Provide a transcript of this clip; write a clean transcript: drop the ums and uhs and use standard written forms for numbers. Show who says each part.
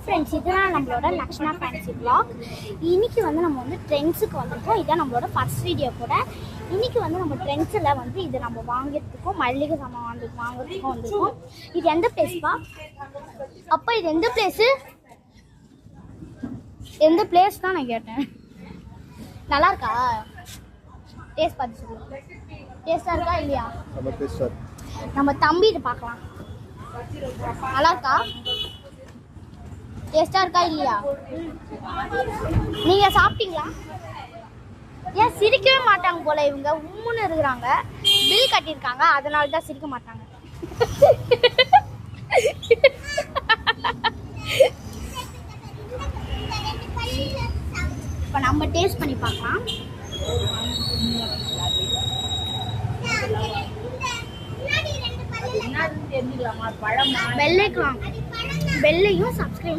Speaker 1: Friends, இதுதான் நம்மளோட Lakshna fancy vlog. இன்னைக்கு வந்து நம்ம வந்து ட்ரெண்ட்ஸுக்கு வந்திருக்கோம். இதான் நம்மளோட ஃபர்ஸ்ட் வீடியோ கூட. இன்னைக்கு வந்து நம்ம ட்ரெண்ட்ஸில் வந்து இது நம்ம வாங்கிறதுக்கும் மல்லிகை சாமான் வாங்குறதுக்கும் வந்திருக்கோம். இது எந்த பிளேஸ்ப்பா? அப்போ இது எந்த பிளேஸு? எந்த பிளேஸ் தான் நான் கேட்டேன். நல்லா இருக்கா? டேஸ்ட் பார்த்து சொல்லு. டேஸ்டாக இருக்கா இல்லையா? நம்ம தம்பி இதை பார்க்கலாம். நல்லா இருக்கா? டேஸ்டா இருக்கா இல்லையா? நீங்க சாப்பிட்டீங்களா? ஏன் சிரிக்கவே மாட்டாங்க போல இவங்க, உம்முன்னு இருக்கிறாங்க. பில் கட்டியிருக்காங்க, அதனால தான் சிரிக்க மாட்டாங்க. இப்போ நம்ம டேஸ்ட் பண்ணி பார்க்கலாம். வெள்ளையும் சப்ஸ்கிரைப்